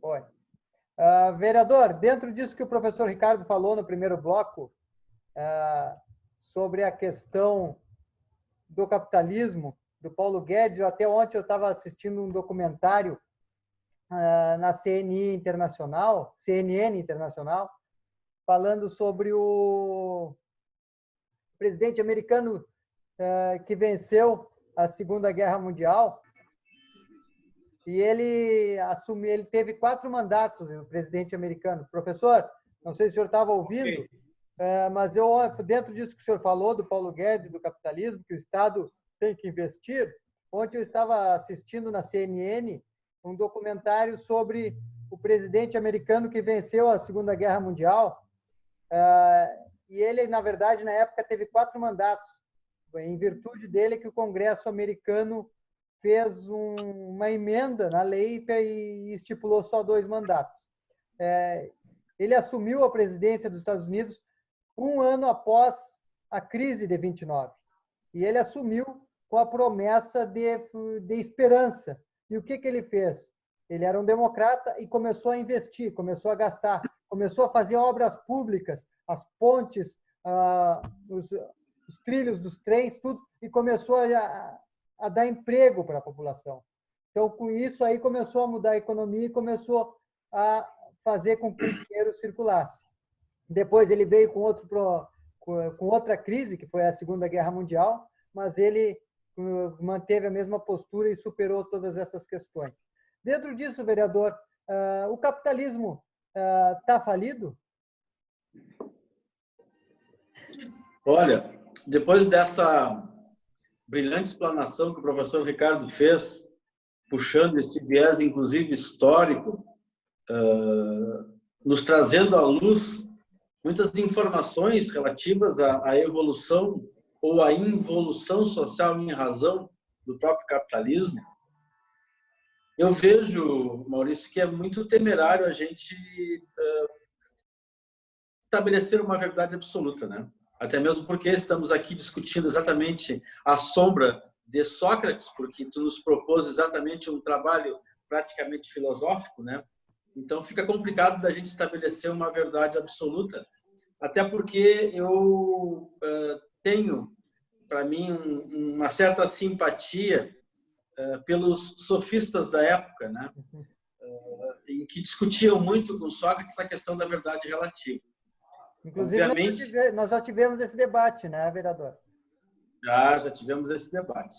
Oi. Vereador, dentro disso que o professor Ricardo falou no primeiro bloco, sobre a questão do capitalismo, do Paulo Guedes, até ontem eu estava assistindo um documentário na CNN Internacional, falando sobre o presidente americano que venceu a Segunda Guerra Mundial, e ele teve 4 mandatos, o presidente americano. Professor, não sei se o senhor estava ouvindo, mas dentro disso que o senhor falou, do Paulo Guedes, do capitalismo, que o Estado tem que investir, ontem eu estava assistindo na CNN um documentário sobre o presidente americano que venceu a Segunda Guerra Mundial, e ele, na verdade, na época, teve 4 mandatos. Em virtude dele que o Congresso americano fez uma emenda na lei e estipulou só 2 mandatos. Ele assumiu a presidência dos Estados Unidos 1 ano após a crise de 29. E ele assumiu com a promessa de esperança. E o que ele fez? Ele era um democrata e começou a investir, começou a gastar, começou a fazer obras públicas, as pontes, os trilhos dos trens, tudo, e começou a dar emprego para a população. Então, com isso aí, começou a mudar a economia e começou a fazer com que o dinheiro circulasse. Depois ele veio com outra crise, que foi a Segunda Guerra Mundial, mas ele manteve a mesma postura e superou todas essas questões. Dentro disso, vereador, o capitalismo está falido? Olha, depois dessa brilhante explanação que o professor Ricardo fez, puxando esse viés, inclusive, histórico, nos trazendo à luz muitas informações relativas à evolução ou à involução social em razão do próprio capitalismo, eu vejo, Maurício, que é muito temerário a gente estabelecer uma verdade absoluta, né? Até mesmo porque estamos aqui discutindo exatamente a sombra de Sócrates, porque tu nos propôs exatamente um trabalho praticamente filosófico, né? Então fica complicado da gente estabelecer uma verdade absoluta, até porque eu tenho, para mim, uma certa simpatia pelos sofistas da época, né? Em que discutiam muito com Sócrates a questão da verdade relativa. Inclusive, obviamente, nós já tivemos esse debate, né, vereador? Já tivemos esse debate.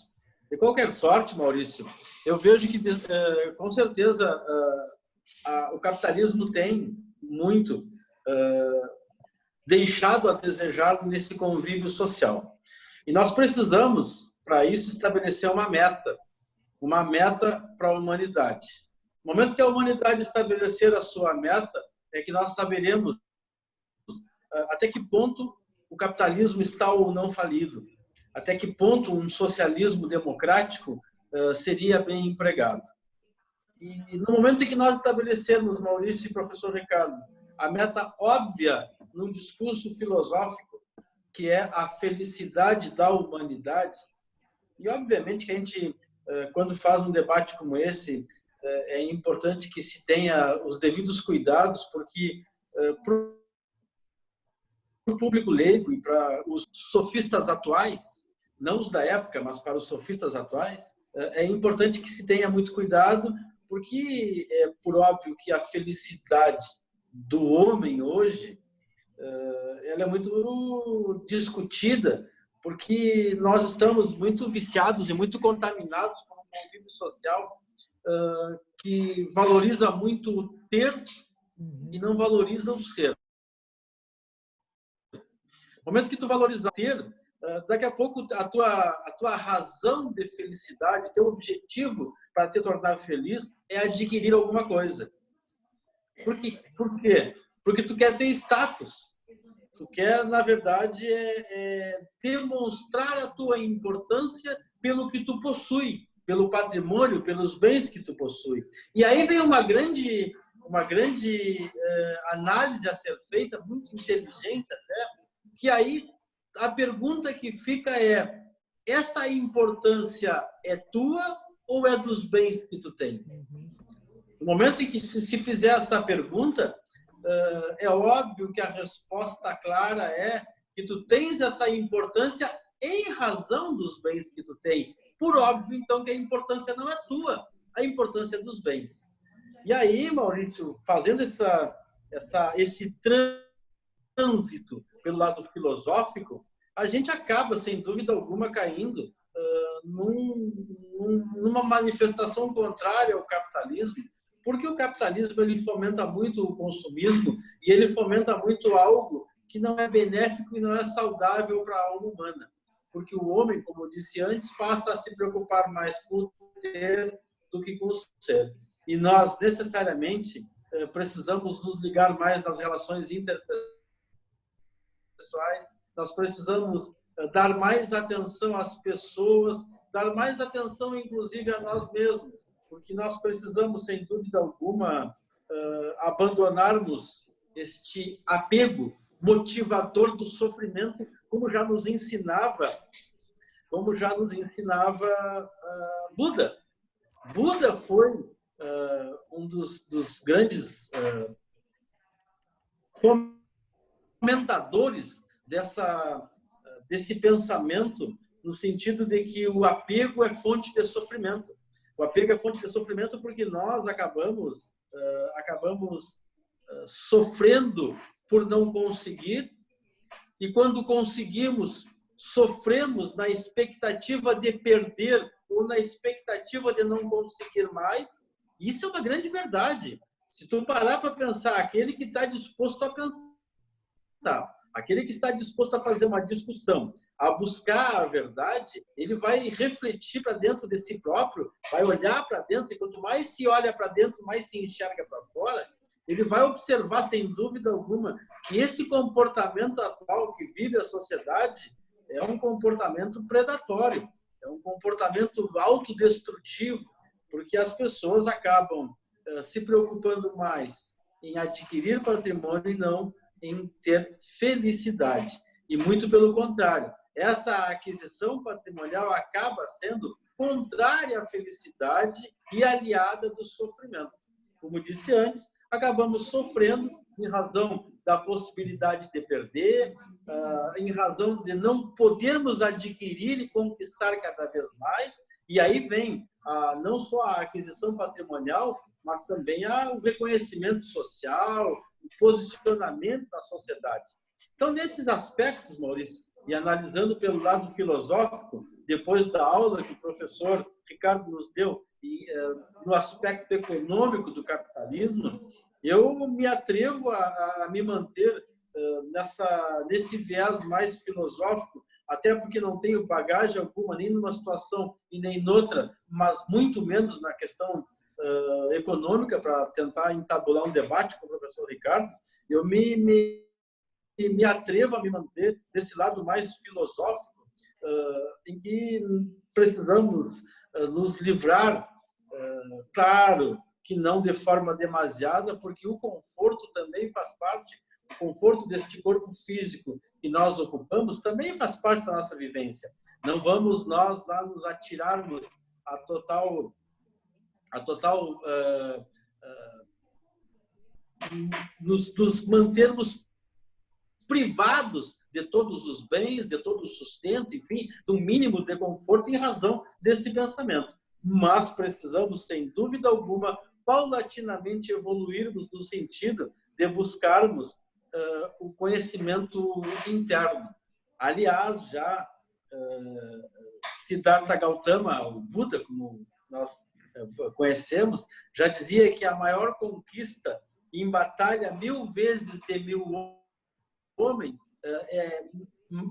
De qualquer sorte, Maurício, eu vejo que, com certeza, o capitalismo tem muito deixado a desejar nesse convívio social. E nós precisamos, para isso, estabelecer uma meta para a humanidade. No momento que a humanidade estabelecer a sua meta, é que nós saberemos até que ponto o capitalismo está ou não falido, até que ponto um socialismo democrático seria bem empregado. E no momento em que nós estabelecermos, Maurício e professor Ricardo, a meta óbvia num discurso filosófico, que é a felicidade da humanidade, e obviamente que a gente, quando faz um debate como esse, é importante que se tenha os devidos cuidados, porque para o público leigo e para os sofistas atuais, não os da época, mas para os sofistas atuais, é importante que se tenha muito cuidado, porque é por óbvio que a felicidade do homem hoje ela é muito discutida, porque nós estamos muito viciados e muito contaminados por um convívio social que valoriza muito o ter e não valoriza o ser. No momento que tu valorizar ter, daqui a pouco a tua razão de felicidade, teu objetivo para te tornar feliz é adquirir alguma coisa. Por quê? Porque tu quer ter status. Tu quer, na verdade, demonstrar a tua importância pelo que tu possui, pelo patrimônio, pelos bens que tu possui. E aí vem uma grande análise a ser feita, muito inteligente até, que aí a pergunta que fica é: essa importância é tua ou é dos bens que tu tem? momento em que se fizer essa pergunta, é óbvio que a resposta clara é que tu tens essa importância em razão dos bens que tu tem. Por óbvio, então, que a importância não é tua, a importância é dos bens. E aí, Maurício, fazendo esse trânsito pelo lado filosófico, a gente acaba, sem dúvida alguma, caindo numa manifestação contrária ao capitalismo, porque o capitalismo ele fomenta muito o consumismo e ele fomenta muito algo que não é benéfico e não é saudável para a alma humana. Porque o homem, como eu disse antes, passa a se preocupar mais com o ter do que com o ser. E nós, necessariamente, precisamos nos ligar mais nas relações interpessoais, nós precisamos dar mais atenção às pessoas, dar mais atenção, inclusive, a nós mesmos, porque nós precisamos, sem dúvida alguma, abandonarmos este apego motivador do sofrimento, como já nos ensinava Buda. Buda foi um dos grandes fomentadores desse pensamento, no sentido de que o apego é fonte de sofrimento. O apego é fonte de sofrimento porque nós acabamos sofrendo por não conseguir, e quando conseguimos, sofremos na expectativa de perder ou na expectativa de não conseguir mais. Isso é uma grande verdade. Se tu parar para pensar, aquele que está disposto a pensar, aquele que está disposto a fazer uma discussão, a buscar a verdade, ele vai refletir para dentro de si próprio, vai olhar para dentro, e quanto mais se olha para dentro, mais se enxerga para fora, ele vai observar, sem dúvida alguma, que esse comportamento atual que vive a sociedade é um comportamento predatório, é um comportamento autodestrutivo, porque as pessoas acabam se preocupando mais em adquirir patrimônio e não em ter felicidade. E muito pelo contrário, essa aquisição patrimonial acaba sendo contrária à felicidade e aliada do sofrimento. Como disse antes, acabamos sofrendo em razão da possibilidade de perder, em razão de não podermos adquirir e conquistar cada vez mais. E aí vem não só a aquisição patrimonial, mas também o reconhecimento social, o posicionamento da sociedade. Então, nesses aspectos, Maurício, e analisando pelo lado filosófico, depois da aula que o professor Ricardo nos deu, no aspecto econômico do capitalismo, eu me atrevo a me manter nesse viés mais filosófico, até porque não tenho bagagem alguma, nem numa situação e nem noutra, mas muito menos na questão econômica, para tentar entabular um debate com o professor Ricardo. Eu me atrevo a me manter desse lado mais filosófico, em que precisamos nos livrar, claro, que não de forma demasiada, porque o conforto também faz parte, o conforto deste corpo físico que nós ocupamos também faz parte da nossa vivência. Não vamos nós lá nos atirarmos a total nos mantermos privados de todos os bens, de todo o sustento, enfim, do mínimo de conforto em razão desse pensamento. Mas precisamos, sem dúvida alguma, paulatinamente evoluirmos no sentido de buscarmos o conhecimento interno. Aliás, já Siddhartha Gautama, o Buda, como nós conhecemos, já dizia que a maior conquista em batalha 1000 vezes de 1000 homens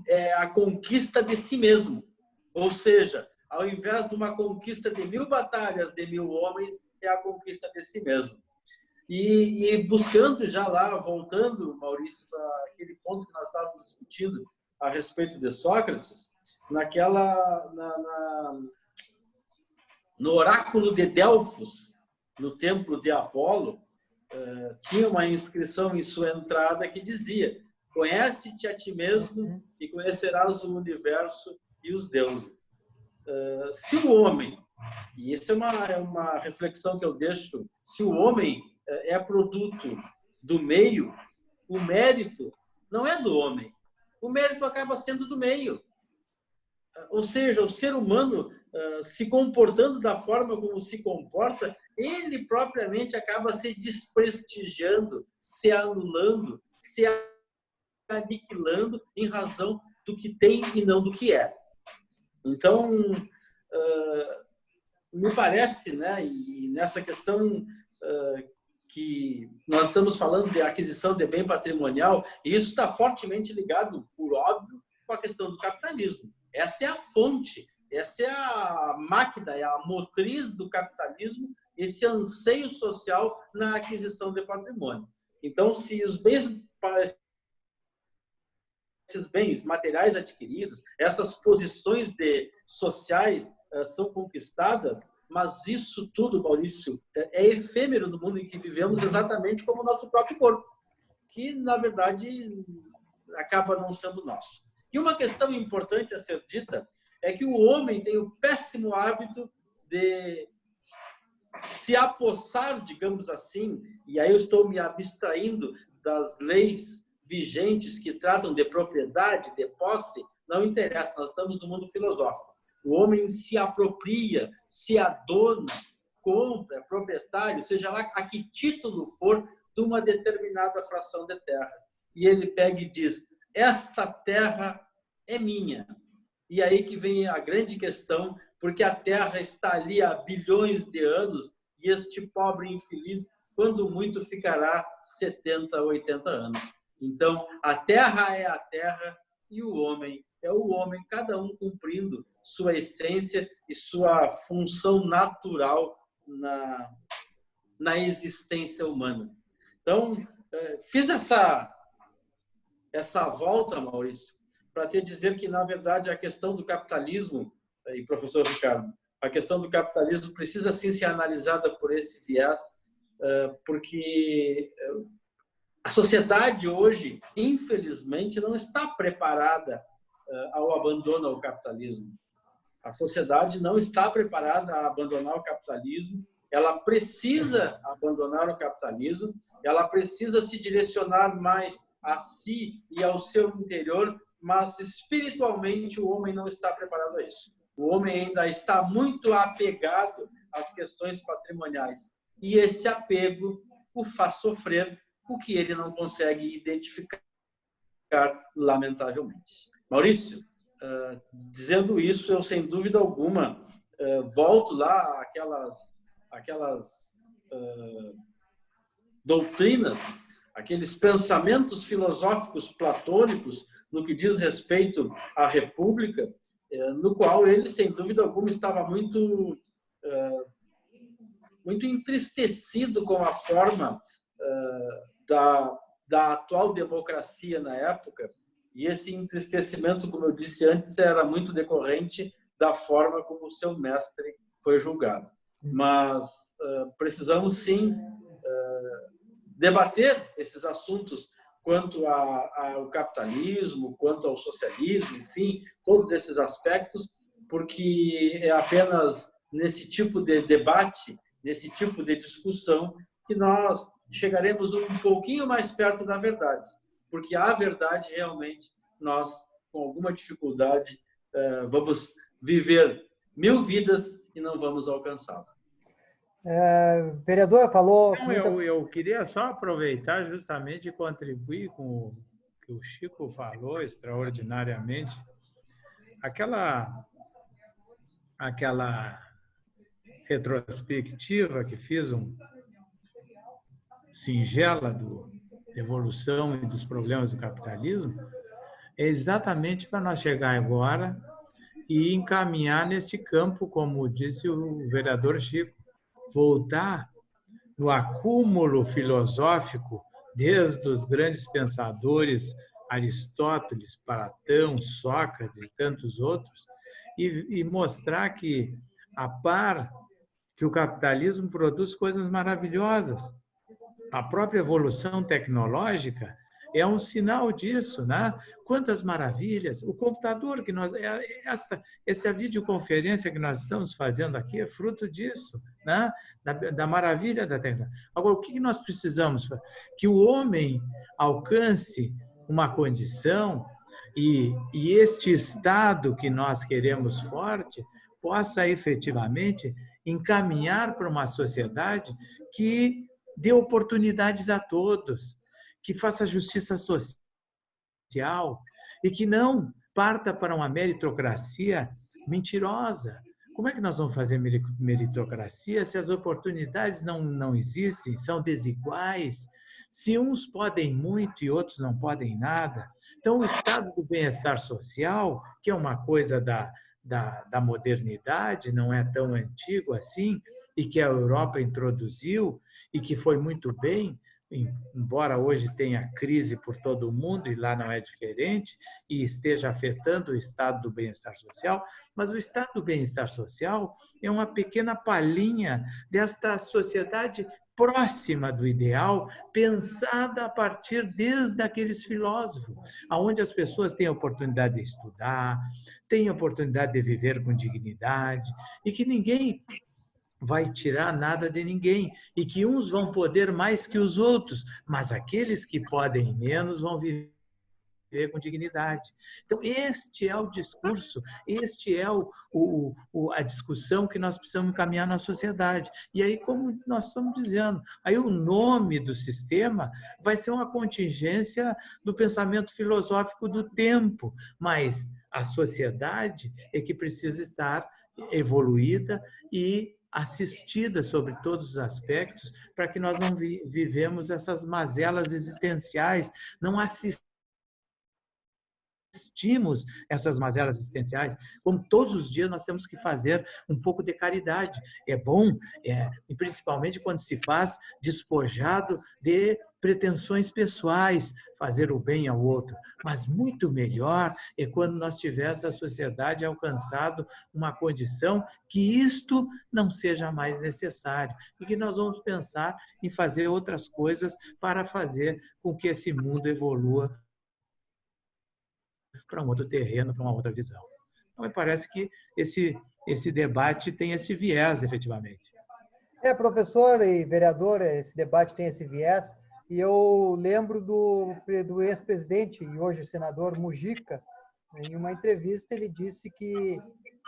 é a conquista de si mesmo. Ou seja, ao invés de uma conquista de 1000 batalhas de 1000 homens, é a conquista de si mesmo. E buscando já lá, voltando, Maurício, para aquele ponto que nós estávamos discutindo a respeito de Sócrates, no oráculo de Delfos, no templo de Apolo, tinha uma inscrição em sua entrada que dizia: conhece-te a ti mesmo e conhecerás o universo e os deuses. Se o homem E isso é uma reflexão que eu deixo. Se o homem é produto do meio, o mérito não é do homem. O mérito acaba sendo do meio. Ou seja, o ser humano se comportando da forma como se comporta, ele propriamente acaba se desprestigiando, se anulando, se aniquilando em razão do que tem e não do que é. Então, me parece, né, e nessa questão que nós estamos falando de aquisição de bem patrimonial, e isso está fortemente ligado, por óbvio, com a questão do capitalismo. Essa é a fonte, essa é a máquina, é a motriz do capitalismo, esse anseio social na aquisição de patrimônio. Então, se esses bens materiais adquiridos, essas posições sociais são conquistadas, mas isso tudo, Maurício, é efêmero no mundo em que vivemos, exatamente como o nosso próprio corpo, que, na verdade, acaba não sendo nosso. E uma questão importante a ser dita é que o homem tem o péssimo hábito de se apossar, digamos assim, e aí eu estou me abstraindo das leis vigentes que tratam de propriedade, de posse, não interessa, nós estamos no mundo filosófico. O homem se apropria, se adona, compra, é proprietário, seja lá a que título for, de uma determinada fração de terra. E ele pega e diz, esta terra é minha. E aí que vem a grande questão, porque a terra está ali há bilhões de anos e este pobre infeliz, quando muito, ficará 70, 80 anos. Então, a terra é a terra e o homem é o homem, cada um cumprindo sua essência e sua função natural na existência humana. Então, fiz essa volta, Maurício, para te dizer que, na verdade, a questão do capitalismo, e professor Ricardo, a questão do capitalismo precisa sim ser analisada por esse viés, porque a sociedade hoje, infelizmente, não está preparada ao abandono ao capitalismo. A sociedade não está preparada a abandonar o capitalismo, ela precisa abandonar o capitalismo, ela precisa se direcionar mais a si e ao seu interior, mas espiritualmente o homem não está preparado a isso. O homem ainda está muito apegado às questões patrimoniais e esse apego o faz sofrer, o que ele não consegue identificar, lamentavelmente. Maurício, dizendo isso, eu sem dúvida alguma volto lá àquelas doutrinas, aqueles pensamentos filosóficos platônicos no que diz respeito à República, no qual ele, sem dúvida alguma, estava muito entristecido com a forma da atual democracia na época, e esse entristecimento, como eu disse antes, era muito decorrente da forma como o seu mestre foi julgado. Mas precisamos, sim, debater esses assuntos quanto ao capitalismo, quanto ao socialismo, enfim, todos esses aspectos, porque é apenas nesse tipo de debate, nesse tipo de discussão, que nós chegaremos um pouquinho mais perto da verdade, porque a verdade realmente nós, com alguma dificuldade, vamos viver 1000 vidas e não vamos alcançá-la. Vereador, falou... Não, eu queria só aproveitar justamente e contribuir com o que o Chico falou extraordinariamente. Aquela retrospectiva que fiz, singela da evolução e dos problemas do capitalismo, é exatamente para nós chegar agora e encaminhar nesse campo, como disse o vereador Chico, voltar no acúmulo filosófico, desde os grandes pensadores Aristóteles, Platão, Sócrates e tantos outros, e mostrar que, a par que o capitalismo produz coisas maravilhosas, a própria evolução tecnológica, é um sinal disso, né? Quantas maravilhas! O computador que nós... Essa videoconferência que nós estamos fazendo aqui é fruto disso, né? Da maravilha da tecnologia. Agora, o que nós precisamos? Que o homem alcance uma condição e este Estado que nós queremos forte possa efetivamente encaminhar para uma sociedade que dê oportunidades a todos, que faça justiça social e que não parta para uma meritocracia mentirosa. Como é que nós vamos fazer meritocracia se as oportunidades não existem, são desiguais, se uns podem muito e outros não podem nada? Então, o estado do bem-estar social, que é uma coisa da modernidade, não é tão antigo assim, e que a Europa introduziu e que foi muito bem, embora hoje tenha crise por todo o mundo, e lá não é diferente, e esteja afetando o estado do bem-estar social, mas o estado do bem-estar social é uma pequena palhinha desta sociedade próxima do ideal, pensada a partir desde aqueles filósofos, onde as pessoas têm a oportunidade de estudar, têm a oportunidade de viver com dignidade, e que ninguém vai tirar nada de ninguém, e que uns vão poder mais que os outros, mas aqueles que podem menos vão viver com dignidade. Então, este é o discurso, este é a discussão que nós precisamos caminhar na sociedade. E aí, como nós estamos dizendo, aí o nome do sistema vai ser uma contingência do pensamento filosófico do tempo, mas a sociedade é que precisa estar evoluída e assistida sobre todos os aspectos, para que nós não vivemos essas mazelas existenciais, não assistimos essas mazelas existenciais, como todos os dias nós temos que fazer um pouco de caridade. É bom, e principalmente quando se faz despojado de pretensões pessoais, fazer o bem ao outro. Mas muito melhor é quando nós tivermos a sociedade alcançado uma condição que isto não seja mais necessário e que nós vamos pensar em fazer outras coisas para fazer com que esse mundo evolua para um outro terreno, para uma outra visão. Então, me parece que esse debate tem esse viés, efetivamente. Professor e vereador, esse debate tem esse viés, e eu lembro do ex-presidente e hoje senador Mujica, em uma entrevista ele disse que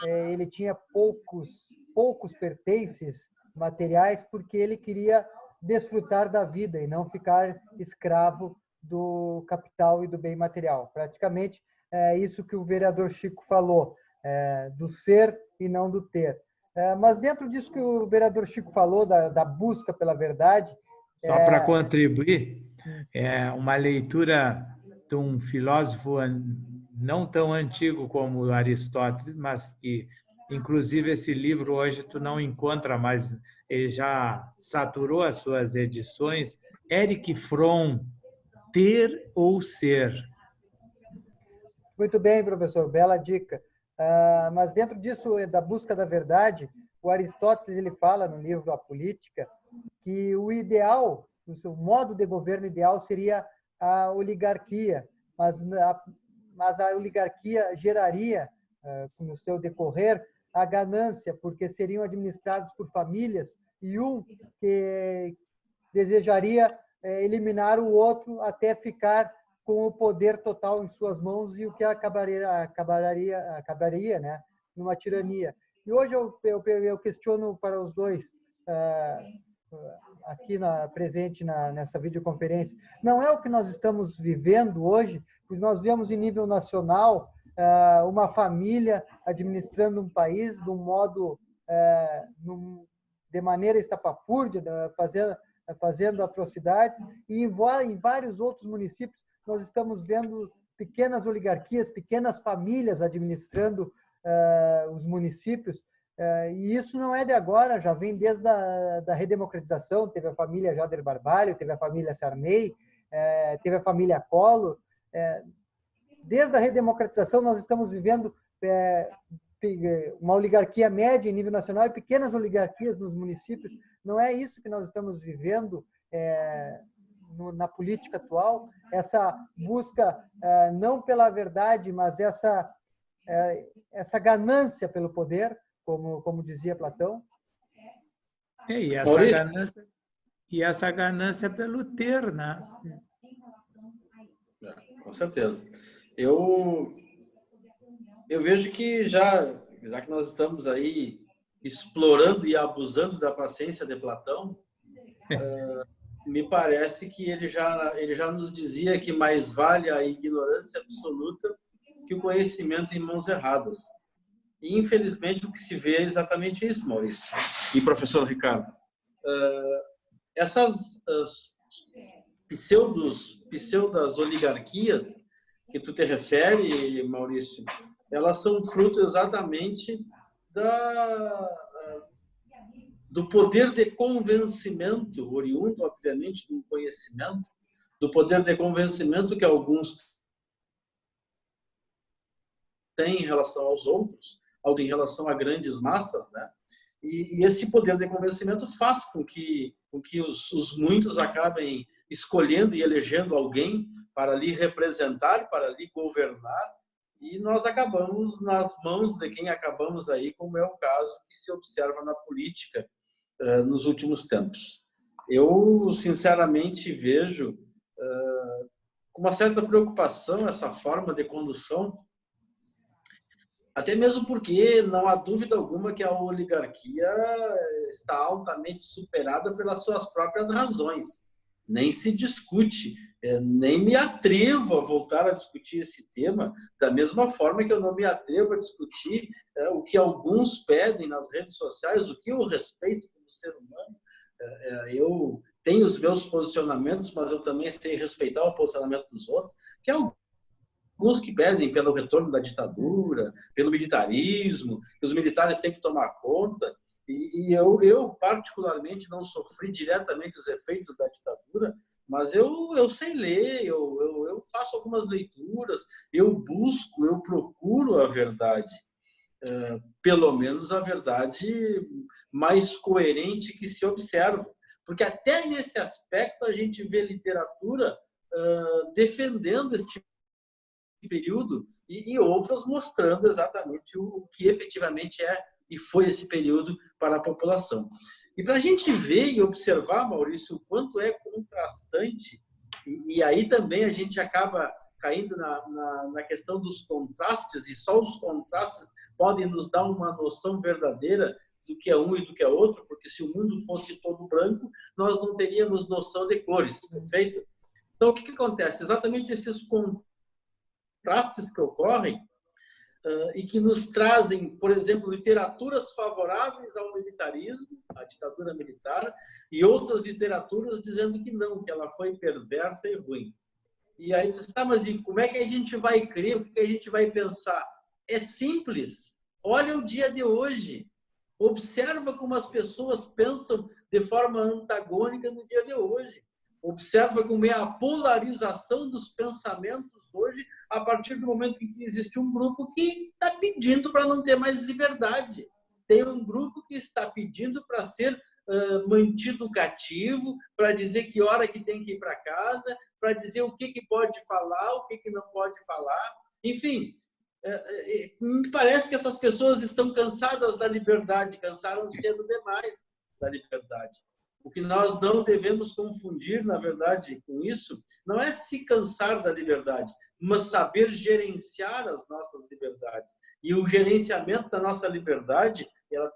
ele tinha poucos pertences materiais porque ele queria desfrutar da vida e não ficar escravo do capital e do bem material. Praticamente é isso que o vereador Chico falou, do ser e não do ter. Mas dentro disso que o vereador Chico falou, da busca pela verdade... Só para contribuir, uma leitura de um filósofo não tão antigo como Aristóteles, mas que, inclusive, esse livro hoje tu não encontra mais, ele já saturou as suas edições, Erich Fromm, Ter ou Ser. Muito bem, professor, bela dica. Mas dentro disso, da busca da verdade, o Aristóteles ele fala no livro A Política que o ideal, o seu modo de governo ideal seria a oligarquia, mas a oligarquia geraria, no seu decorrer, a ganância, porque seriam administrados por famílias e um que desejaria eliminar o outro até ficar com o poder total em suas mãos e o que acabaria, né, numa tirania. E hoje eu questiono para os dois, aqui presente nessa videoconferência, não é o que nós estamos vivendo hoje, pois nós vemos em nível nacional uma família administrando um país de um modo, de maneira estapafúrdia, fazendo atrocidades, e em vários outros municípios nós estamos vendo pequenas oligarquias, pequenas famílias administrando os municípios, e isso não é de agora, já vem desde da redemocratização, teve a família Jader Barbalho, teve a família Sarney, teve a família Collor. Desde a redemocratização nós estamos vivendo uma oligarquia média em nível nacional e pequenas oligarquias nos municípios. Não é isso que nós estamos vivendo na política atual, essa busca não pela verdade, mas essa ganância pelo poder, como dizia Platão. E essa ganância pelo ter, né? Com certeza. Eu vejo que já que nós estamos aí explorando e abusando da paciência de Platão, me parece que ele já nos dizia que mais vale a ignorância absoluta que o conhecimento em mãos erradas. E, infelizmente, o que se vê é exatamente isso, Maurício e professor Ricardo. Essas pseudas oligarquias que tu te refere, Maurício, elas são fruto exatamente do poder de convencimento, oriundo, obviamente, do conhecimento, do poder de convencimento que alguns têm em relação aos outros, em relação a grandes massas, né? E esse poder de convencimento faz com que os muitos acabem escolhendo e elegendo alguém para lhe representar, para lhe governar, e nós acabamos nas mãos de quem acabamos aí, como é o caso que se observa na política nos últimos tempos. Eu, sinceramente, vejo com uma certa preocupação essa forma de condução, até mesmo porque não há dúvida alguma que a oligarquia está altamente superada pelas suas próprias razões. Nem se discute, nem me atrevo a voltar a discutir esse tema, da mesma forma que eu não me atrevo a discutir o que alguns pedem nas redes sociais, o que eu respeito como ser humano. Eu tenho os meus posicionamentos, mas eu também sei respeitar o posicionamento dos outros, que é alguns que pedem pelo retorno da ditadura, pelo militarismo, que os militares têm que tomar conta. E eu particularmente, não sofri diretamente os efeitos da ditadura, mas eu sei ler, eu faço algumas leituras, eu procuro a verdade. Pelo menos a verdade mais coerente que se observa. Porque até nesse aspecto a gente vê literatura defendendo este período e outras mostrando exatamente o que efetivamente é e foi esse período para a população. E para a gente ver e observar, Maurício, o quanto é contrastante, e aí também a gente acaba caindo na questão dos contrastes, e só os contrastes podem nos dar uma noção verdadeira do que é um e do que é outro, porque se o mundo fosse todo branco, nós não teríamos noção de cores, perfeito? Então, o que acontece? Exatamente esses contrastes que ocorrem e que nos trazem, por exemplo, literaturas favoráveis ao militarismo, à ditadura militar, e outras literaturas dizendo que não, que ela foi perversa e ruim. E aí você está, mas como é que a gente vai crer? O que a gente vai pensar? É simples. Olha o dia de hoje. Observa como as pessoas pensam de forma antagônica no dia de hoje. Observa como é a polarização dos pensamentos hoje, a partir do momento em que existe um grupo que está pedindo para não ter mais liberdade. Tem um grupo que está pedindo para ser mantido cativo, para dizer que hora que tem que ir para casa, para dizer o que pode falar, o que não pode falar. Enfim, me parece que essas pessoas estão cansadas da liberdade, cansaram cedo demais da liberdade. O que nós não devemos confundir, na verdade, com isso, não é se cansar da liberdade, mas saber gerenciar as nossas liberdades. E o gerenciamento da nossa liberdade,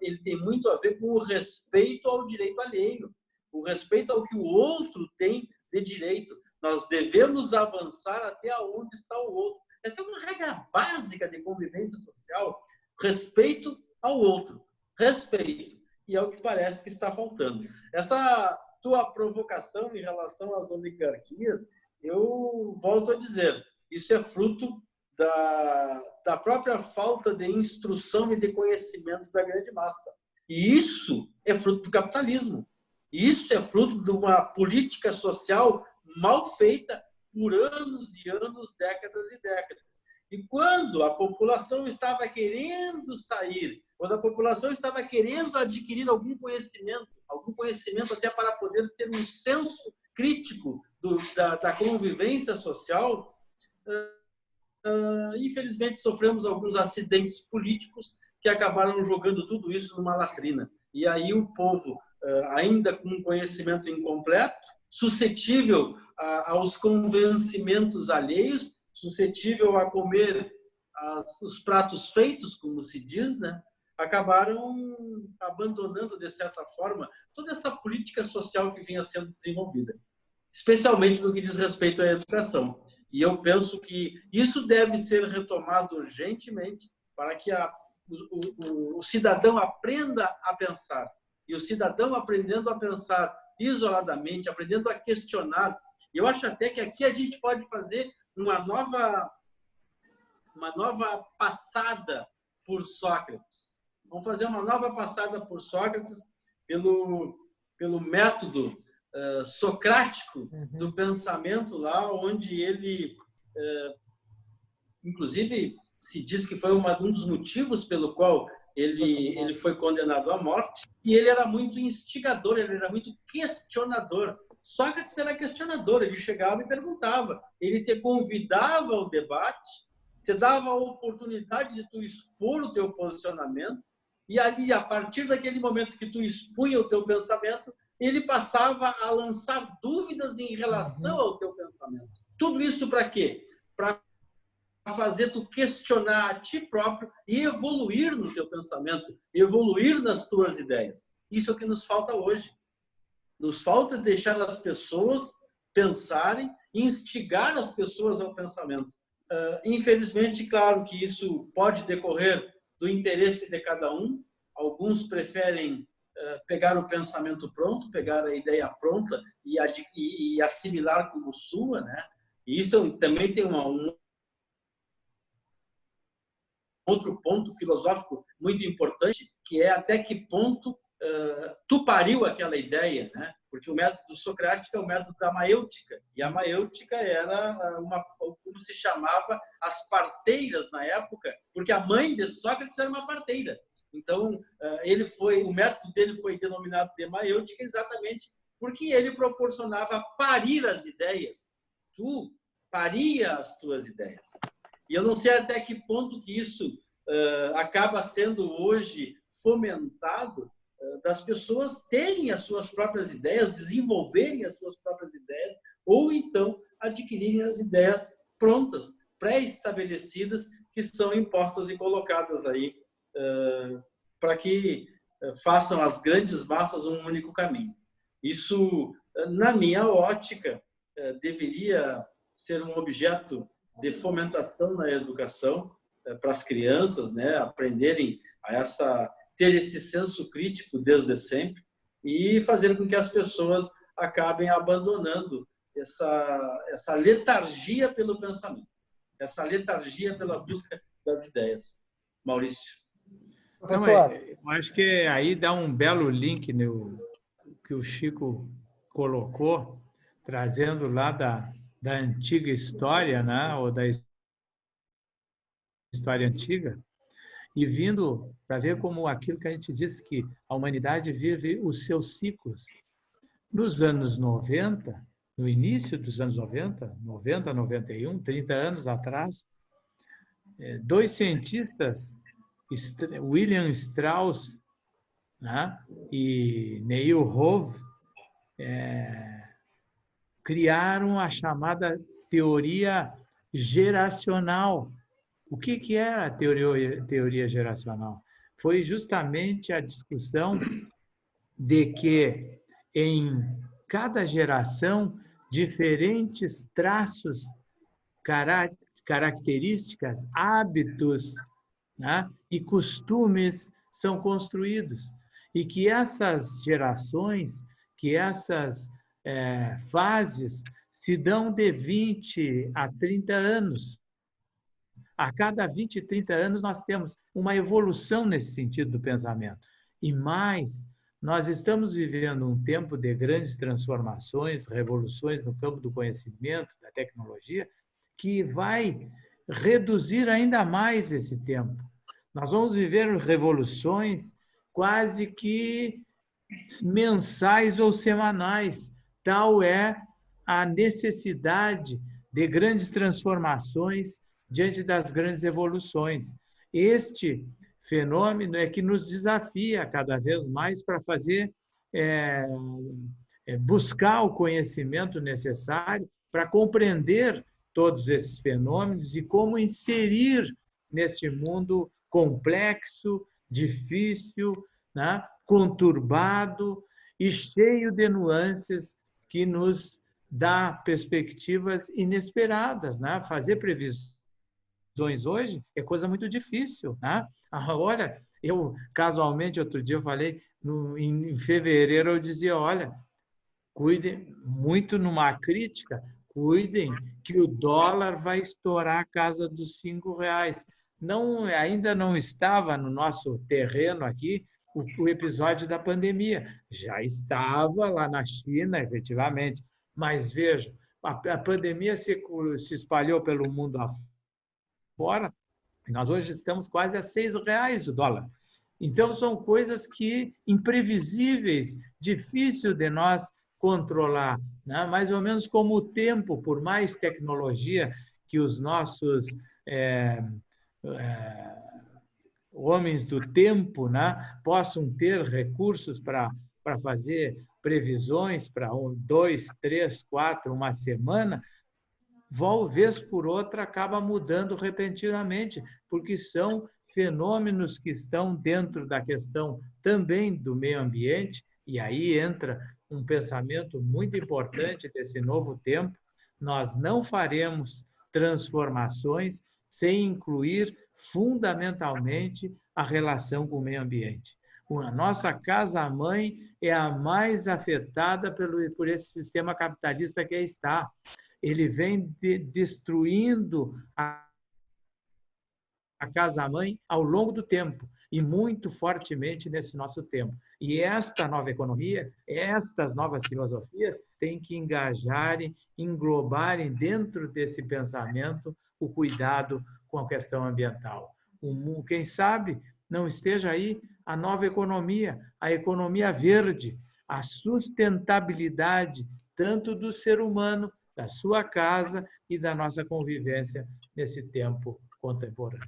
ele tem muito a ver com o respeito ao direito alheio, o respeito ao que o outro tem de direito. Nós devemos avançar até onde está o outro. Essa é uma regra básica de convivência social, respeito ao outro, respeito. E é o que parece que está faltando. Essa tua provocação em relação às oligarquias, eu volto a dizer, isso é fruto da própria falta de instrução e de conhecimento da grande massa. E isso é fruto do capitalismo. Isso é fruto de uma política social mal feita por anos e anos, décadas e décadas. E quando a população estava querendo sair, quando a população estava querendo adquirir algum conhecimento até para poder ter um senso crítico da convivência social, infelizmente sofremos alguns acidentes políticos que acabaram jogando tudo isso numa latrina. E aí o povo, ainda com conhecimento incompleto, suscetível aos convencimentos alheios, suscetível a comer os pratos feitos, como se diz, né? Acabaram abandonando, de certa forma, toda essa política social que vinha sendo desenvolvida, especialmente no que diz respeito à educação. E eu penso que isso deve ser retomado urgentemente para que o cidadão aprenda a pensar. E o cidadão aprendendo a pensar isoladamente, aprendendo a questionar. Eu acho até que aqui a gente pode fazer uma nova passada por Sócrates. Vamos fazer uma nova passada por Sócrates pelo método socrático do pensamento lá, onde ele, inclusive, se diz que foi um dos motivos pelo qual ele foi condenado à morte, e ele era muito instigador, ele era muito questionador. Sócrates era questionador, ele chegava e perguntava, ele te convidava ao debate, te dava a oportunidade de tu expor o teu posicionamento, e ali, a partir daquele momento que tu expunha o teu pensamento, ele passava a lançar dúvidas em relação ao teu pensamento. Tudo isso para quê? Para fazer tu questionar a ti próprio e evoluir no teu pensamento, evoluir nas tuas ideias. Isso é o que nos falta hoje. Nos falta deixar as pessoas pensarem, instigar as pessoas ao pensamento. Infelizmente, claro que isso pode decorrer do interesse de cada um. Alguns preferem pegar o pensamento pronto, pegar a ideia pronta e assimilar como sua, né? E isso também tem um outro ponto filosófico muito importante, que é até que ponto tu pariu aquela ideia, né? Porque o método socrático é o método da maêutica, e a maêutica era como se chamava as parteiras na época, porque a mãe de Sócrates era uma parteira. Então, o método dele foi denominado de maêutica exatamente porque ele proporcionava parir as ideias. Tu paria as tuas ideias. E eu não sei até que ponto que isso acaba sendo hoje fomentado, das pessoas terem as suas próprias ideias, desenvolverem as suas próprias ideias, ou então adquirirem as ideias prontas, pré-estabelecidas, que são impostas e colocadas aí para que façam as grandes massas um único caminho. Isso, na minha ótica, deveria ser um objeto de fomentação na educação para as crianças, né, aprenderem ter esse senso crítico desde sempre e fazer com que as pessoas acabem abandonando essa letargia pelo pensamento, essa letargia pela busca das ideias. Maurício. Professor. Eu acho que aí dá um belo link no que o Chico colocou, trazendo lá da antiga história, né, ou da história antiga, e vindo para ver como aquilo que a gente disse, que a humanidade vive os seus ciclos. Nos anos 90, no início dos anos 90, 91, 30 anos atrás, dois cientistas, William Strauss, né, e Neil Hove, criaram a chamada teoria geracional. O que é a teoria geracional? Foi justamente a discussão de que em cada geração diferentes traços, características, hábitos, né, e costumes são construídos. E que essas gerações, que essas fases se dão de 20 a 30 anos. A cada 20 e 30 anos, nós temos uma evolução nesse sentido do pensamento. E mais, nós estamos vivendo um tempo de grandes transformações, revoluções no campo do conhecimento, da tecnologia, que vai reduzir ainda mais esse tempo. Nós vamos viver revoluções quase que mensais ou semanais. Tal é a necessidade de grandes transformações diante das grandes evoluções. Este fenômeno é que nos desafia cada vez mais para fazer, buscar o conhecimento necessário para compreender todos esses fenômenos e como inserir neste mundo complexo, difícil, né, conturbado e cheio de nuances que nos dá perspectivas inesperadas, né? Fazer previsões hoje é coisa muito difícil, né? Olha, eu casualmente outro dia eu falei, em fevereiro eu dizia, olha, cuidem muito numa crítica, cuidem que o dólar vai estourar a casa dos R$ 5. Não, ainda não estava no nosso terreno aqui o episódio da pandemia. Já estava lá na China, efetivamente. Mas vejam, a pandemia se espalhou pelo mundo afora e nós hoje estamos quase a R$ 6 o dólar. Então, são coisas que imprevisíveis, difícil de nós controlar, né? Mais ou menos como o tempo, por mais tecnologia que os nossos homens do tempo, né, possam ter recursos para fazer previsões para 2, 3, 4, uma semana, vez por outra acaba mudando repentinamente, porque são fenômenos que estão dentro da questão também do meio ambiente, e aí entra um pensamento muito importante desse novo tempo. Nós não faremos transformações sem incluir fundamentalmente a relação com o meio ambiente. A nossa casa-mãe é a mais afetada por esse sistema capitalista que está. Ele vem destruindo a casa-mãe ao longo do tempo e muito fortemente nesse nosso tempo. E esta nova economia, estas novas filosofias têm que engajarem, englobarem dentro desse pensamento o cuidado com a questão ambiental. Quem sabe não esteja aí a nova economia, a economia verde, a sustentabilidade tanto do ser humano, da sua casa e da nossa convivência nesse tempo contemporâneo.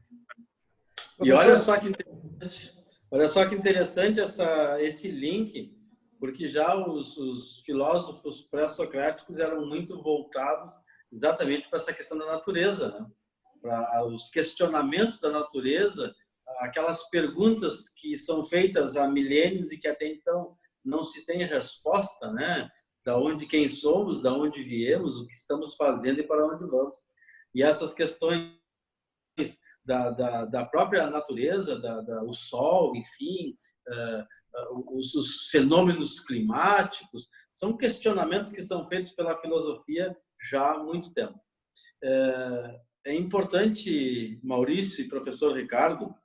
E olha só que interessante esse link, porque já os filósofos pré-socráticos eram muito voltados exatamente para essa questão da natureza, né? Para os questionamentos da natureza, aquelas perguntas que são feitas há milênios e que até então não se tem resposta, né? Quem somos, da onde viemos, o que estamos fazendo e para onde vamos. E essas questões da própria natureza, o sol, enfim, os fenômenos climáticos, são questionamentos que são feitos pela filosofia já há muito tempo. É importante, Maurício e professor Ricardo,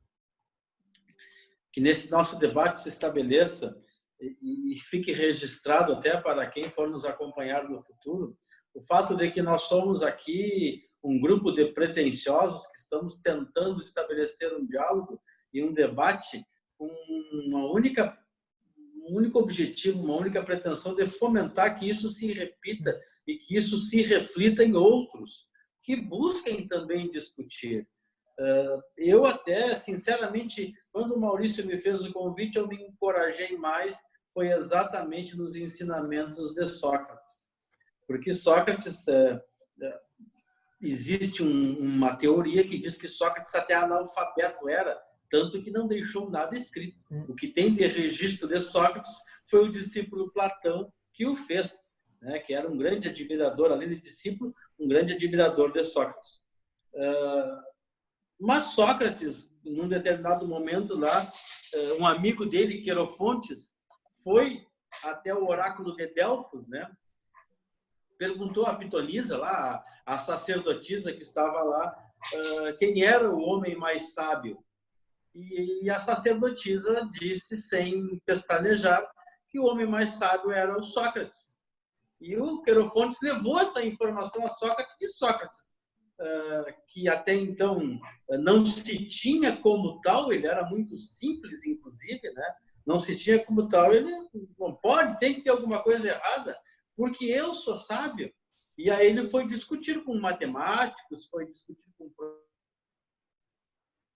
que nesse nosso debate se estabeleça e fique registrado até para quem for nos acompanhar no futuro, o fato de que nós somos aqui um grupo de pretensiosos que estamos tentando estabelecer um diálogo e um debate com um único objetivo, uma única pretensão de fomentar que isso se repita e que isso se reflita em outros que busquem também discutir. Eu até, sinceramente, quando o Maurício me fez o convite, eu me encorajei mais, foi exatamente nos ensinamentos de Sócrates. Porque Sócrates, existe uma teoria que diz que Sócrates até analfabeto era, tanto que não deixou nada escrito. O que tem de registro de Sócrates foi o discípulo Platão que o fez, né? Que era um grande admirador, além de discípulo, um grande admirador de Sócrates. Mas Sócrates, num determinado momento lá, um amigo dele, Querofontes, foi até o oráculo de Delfos, né? Perguntou a pitonisa lá, a sacerdotisa que estava lá, quem era o homem mais sábio. E a sacerdotisa disse, sem pestanejar, que o homem mais sábio era o Sócrates. E o Querofontes levou essa informação a Sócrates, e Sócrates, que até então não se tinha como tal, ele era muito simples, inclusive, né? Não se tinha como tal, ele não pode, tem que ter alguma coisa errada, porque eu sou sábio. E aí ele foi discutir com matemáticos, foi discutir com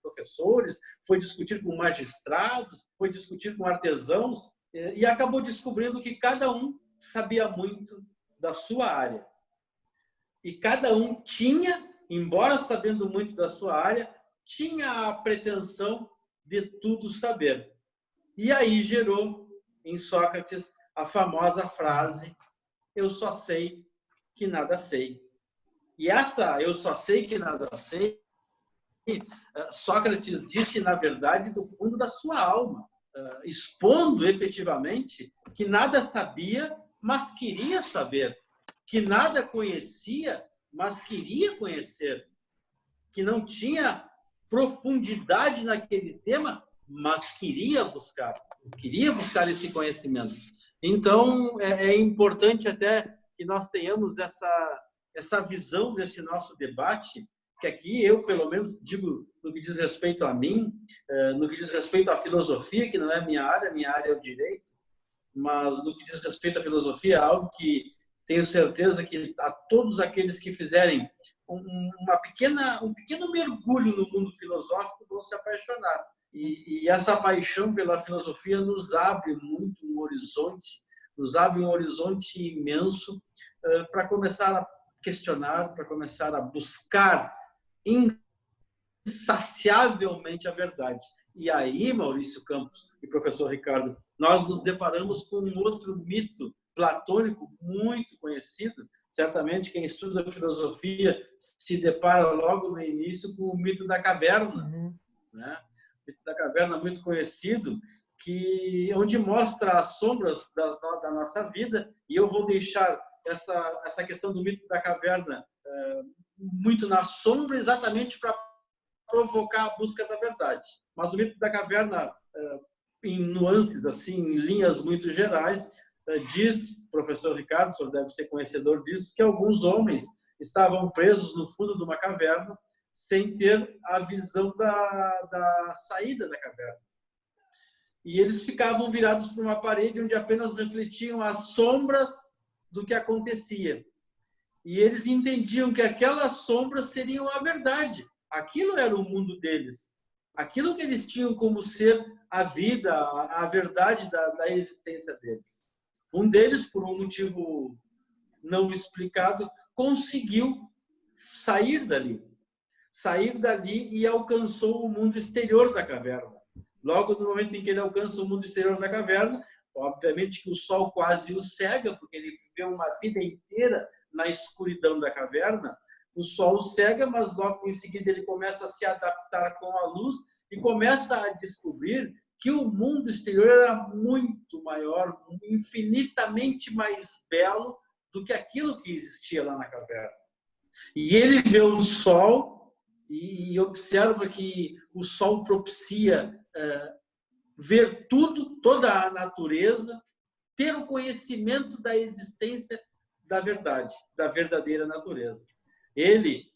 professores, foi discutir com magistrados, foi discutir com artesãos e acabou descobrindo que cada um sabia muito da sua área. E cada um tinha, embora sabendo muito da sua área, tinha a pretensão de tudo saber. E aí gerou em Sócrates a famosa frase: eu só sei que nada sei. E essa eu só sei que nada sei, Sócrates disse, na verdade, do fundo da sua alma, expondo efetivamente que nada sabia, mas queria saber, que nada conhecia, mas queria conhecer, que não tinha profundidade naquele tema, mas queria buscar esse conhecimento. Então, é importante até que nós tenhamos essa visão desse nosso debate, que aqui eu, pelo menos, digo no que diz respeito a mim, no que diz respeito à filosofia, que não é minha área é o direito, mas no que diz respeito à filosofia, algo que tenho certeza que a todos aqueles que fizerem um pequeno mergulho no mundo filosófico vão se apaixonar. E essa paixão pela filosofia nos abre muito um horizonte, nos abre um horizonte imenso para começar a questionar, para começar a buscar insaciavelmente a verdade. E aí, Maurício Campos e professor Ricardo, nós nos deparamos com um outro mito platônico muito conhecido. Certamente quem estuda filosofia se depara logo no início com o mito da caverna, né? O mito da caverna muito conhecido, onde mostra as sombras da nossa vida. E eu vou deixar essa questão do mito da caverna muito na sombra, exatamente para provocar a busca da verdade. Mas o mito da caverna, em nuances, assim, em linhas muito gerais, diz, professor Ricardo, o senhor deve ser conhecedor disso, que alguns homens estavam presos no fundo de uma caverna sem ter a visão da saída da caverna. E eles ficavam virados para uma parede onde apenas refletiam as sombras do que acontecia. E eles entendiam que aquelas sombras seriam a verdade. Aquilo era o mundo deles. Aquilo que eles tinham como ser a vida, a verdade da existência deles. Um deles, por um motivo não explicado, conseguiu sair dali e alcançou o mundo exterior da caverna. Logo no momento em que ele alcança o mundo exterior da caverna, obviamente que o sol quase o cega, porque ele viveu uma vida inteira na escuridão da caverna. O sol o cega, mas logo em seguida ele começa a se adaptar com a luz e começa a descobrir que o mundo exterior era muito maior, infinitamente mais belo do que aquilo que existia lá na caverna. E ele vê o sol e observa que o sol propicia ver tudo, toda a natureza, ter o conhecimento da existência da verdade, da verdadeira natureza. Ele,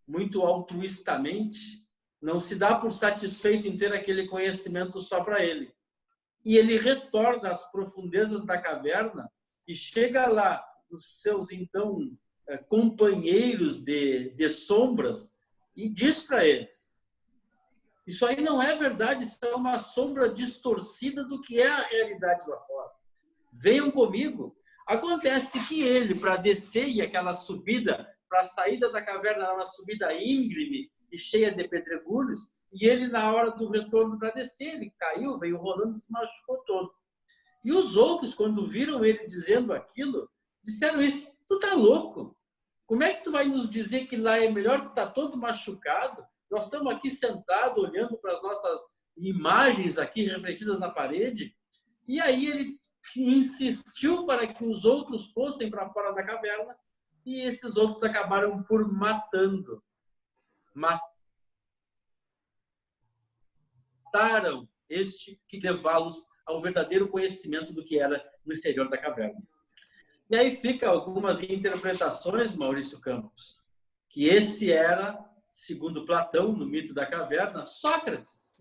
muito altruistamente, não se dá por satisfeito em ter aquele conhecimento só para ele. E ele retorna às profundezas da caverna e chega lá nos seus, então, companheiros de sombras e diz para eles: isso aí não é verdade, isso é uma sombra distorcida do que é a realidade lá fora. Venham comigo. Acontece que ele, para descer, e aquela subida, para a saída da caverna, era uma subida íngreme e cheia de pedregulhos, e ele, na hora do retorno para descer, ele caiu, veio rolando e se machucou todo. E os outros, quando viram ele dizendo aquilo, disseram isso: tu tá louco? Como é que tu vai nos dizer que lá é melhor, que tá todo machucado? Nós estamos aqui sentados, olhando para as nossas imagens aqui refletidas na parede. E aí ele insistiu para que os outros fossem para fora da caverna, e esses outros acabaram por mataram este que levá-los ao verdadeiro conhecimento do que era no exterior da caverna. E aí fica algumas interpretações, Maurício Campos, que esse era, segundo Platão, no mito da caverna, Sócrates,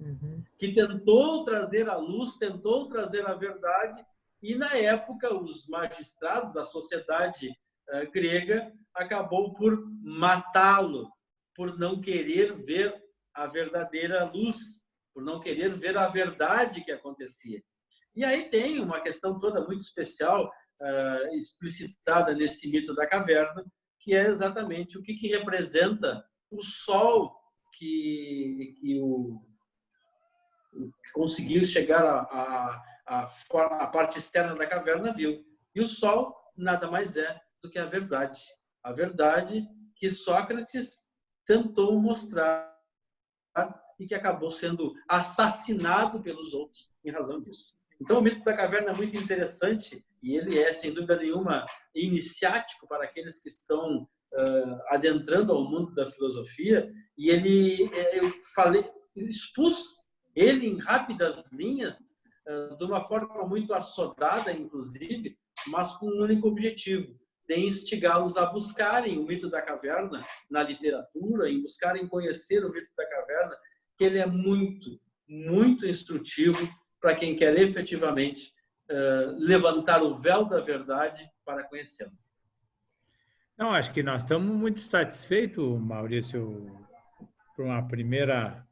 que tentou trazer a luz, tentou trazer a verdade, e na época os magistrados, a sociedade grega acabou por matá-lo, por não querer ver a verdadeira luz, por não querer ver a verdade que acontecia. E aí tem uma questão toda muito especial, explicitada nesse mito da caverna, que é exatamente o que representa o sol que conseguiu chegar à parte externa da caverna viu. E o sol nada mais é do que a verdade. A verdade que Sócrates tentou mostrar e que acabou sendo assassinado pelos outros em razão disso. Então, o mito da caverna é muito interessante e ele é, sem dúvida nenhuma, iniciático para aqueles que estão adentrando ao mundo da filosofia. E ele, expus ele em rápidas linhas, de uma forma muito assodada, inclusive, mas com um único objetivo, de instigá-los a buscarem o mito da caverna na literatura, em buscarem conhecer o mito da caverna, que ele é muito, muito instrutivo para quem quer efetivamente levantar o véu da verdade para conhecê-lo. Não, acho que nós estamos muito satisfeitos, Maurício, por uma primeira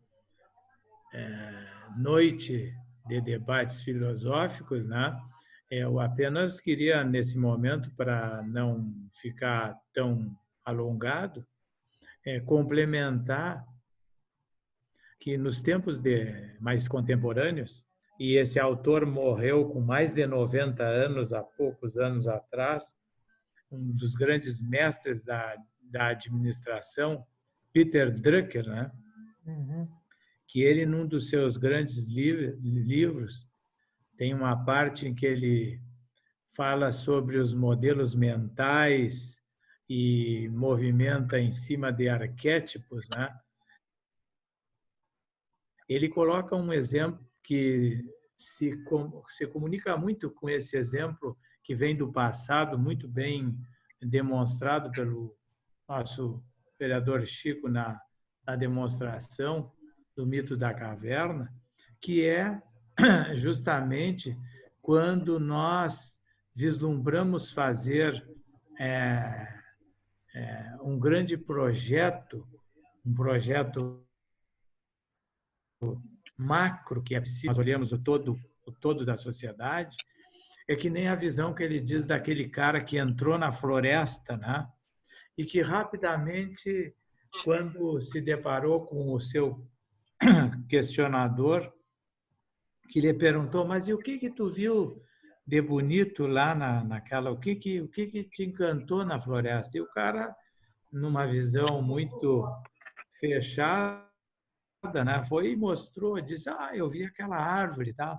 noite de debates filosóficos, né? Eu apenas queria, nesse momento, para não ficar tão alongado, complementar que nos tempos mais contemporâneos, e esse autor morreu com mais de 90 anos, há poucos anos atrás, um dos grandes mestres da administração, Peter Drucker, né? Uhum. Que ele, num dos seus grandes livros, tem uma parte em que ele fala sobre os modelos mentais e movimenta em cima de arquétipos, né? Ele coloca um exemplo que se comunica muito com esse exemplo que vem do passado, muito bem demonstrado pelo nosso vereador Chico na demonstração do mito da caverna, que é justamente quando nós vislumbramos fazer um grande projeto, um projeto macro, que é preciso, nós olhamos o todo da sociedade, é que nem a visão que ele diz daquele cara que entrou na floresta, né? E que rapidamente, quando se deparou com o seu questionador, que lhe perguntou, mas e o que tu viu de bonito lá naquela, o que te encantou na floresta? E o cara, numa visão muito fechada, né, foi e mostrou, disse, eu vi aquela árvore e tal.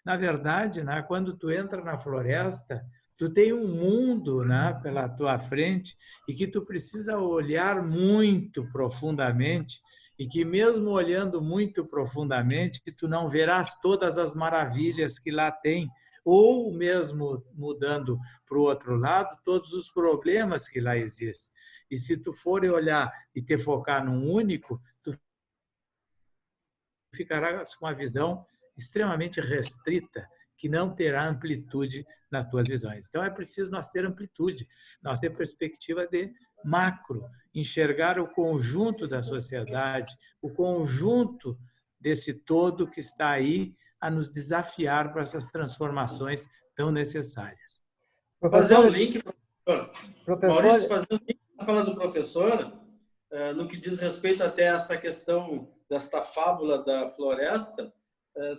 Na verdade, né, quando tu entra na floresta, tu tem um mundo, né, pela tua frente e que tu precisa olhar muito profundamente e que mesmo olhando muito profundamente, que tu não verás todas as maravilhas que lá tem, ou mesmo mudando para o outro lado, todos os problemas que lá existem. E se tu for olhar e te focar num único, tu ficará com uma visão extremamente restrita, que não terá amplitude nas tuas visões. Então, é preciso nós ter amplitude, nós ter perspectiva de macro, enxergar o conjunto da sociedade, o conjunto desse todo que está aí a nos desafiar para essas transformações tão necessárias. Fazer um link, professor. Maurício, fazer um link na fala do professor, no que diz respeito até a essa questão desta fábula da floresta,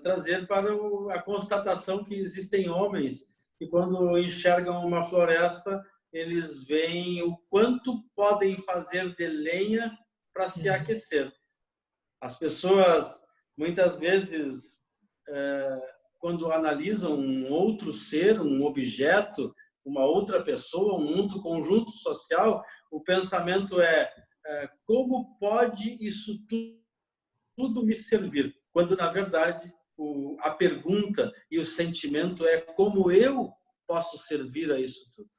trazer para a constatação que existem homens que, quando enxergam uma floresta, eles veem o quanto podem fazer de lenha para se aquecer. As pessoas, muitas vezes, quando analisam um outro ser, um objeto, uma outra pessoa, um outro conjunto social, o pensamento é como pode isso tudo me servir? Quando, na verdade, a pergunta e o sentimento é como eu posso servir a isso tudo.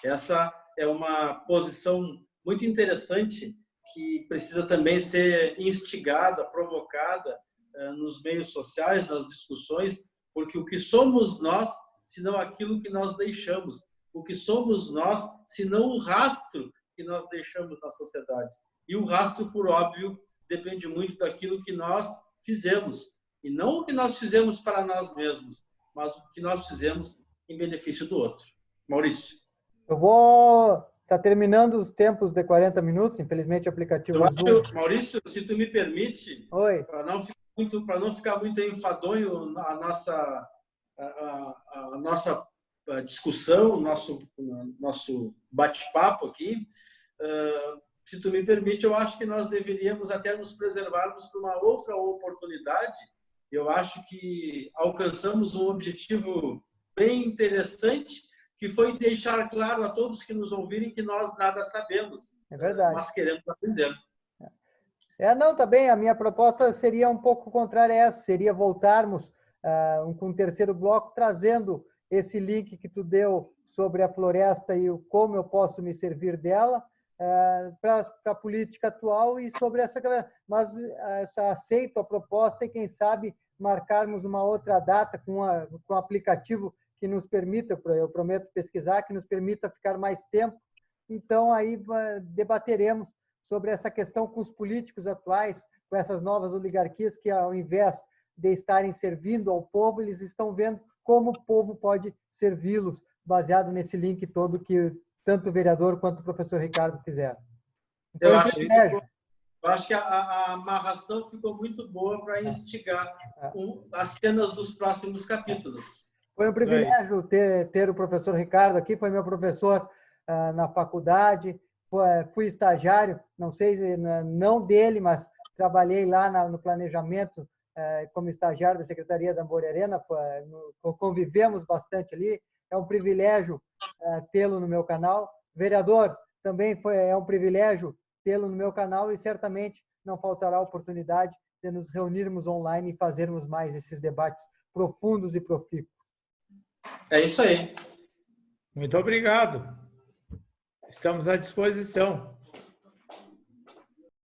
Essa é uma posição muito interessante que precisa também ser instigada, provocada nos meios sociais, nas discussões, porque o que somos nós, senão aquilo que nós deixamos. o que somos nós, senão o rastro que nós deixamos na sociedade. E o rastro, por óbvio, depende muito daquilo que nós fizemos. E não o que nós fizemos para nós mesmos, mas o que nós fizemos em benefício do outro. Maurício. Eu vou... Está terminando os tempos de 40 minutos, infelizmente o aplicativo Zoom. Maurício, se tu me permite, Oi. para não ficar muito enfadonho a nossa discussão, nosso bate-papo aqui, se tu me permite, eu acho que nós deveríamos até nos preservarmos para uma outra oportunidade. Eu acho que alcançamos um objetivo bem interessante, que foi deixar claro a todos que nos ouvirem que nós nada sabemos. É verdade. Mas queremos aprender. Não, tá bem. A minha proposta seria um pouco contrária a essa. Seria voltarmos com o terceiro bloco, trazendo esse link que tu deu sobre a floresta e como eu posso me servir dela para a política atual e sobre essa... Mas aceito a proposta e, quem sabe, marcarmos uma outra data com um aplicativo que nos permita, eu prometo pesquisar, que nos permita ficar mais tempo. Então, aí debateremos sobre essa questão com os políticos atuais, com essas novas oligarquias que, ao invés de estarem servindo ao povo, eles estão vendo como o povo pode servi-los, baseado nesse link todo que tanto o vereador quanto o professor Ricardo fizeram. Então, eu acho que a amarração ficou muito boa para instigar as cenas dos próximos capítulos. Foi um privilégio ter o professor Ricardo aqui, foi meu professor na faculdade, fui estagiário, não sei, não dele, mas trabalhei lá no planejamento como estagiário da Secretaria da Amor Arena, convivemos bastante ali, é um privilégio tê-lo no meu canal. Vereador, também é um privilégio tê-lo no meu canal e certamente não faltará oportunidade de nos reunirmos online e fazermos mais esses debates profundos e profícuos. É isso aí. Muito obrigado. Estamos à disposição.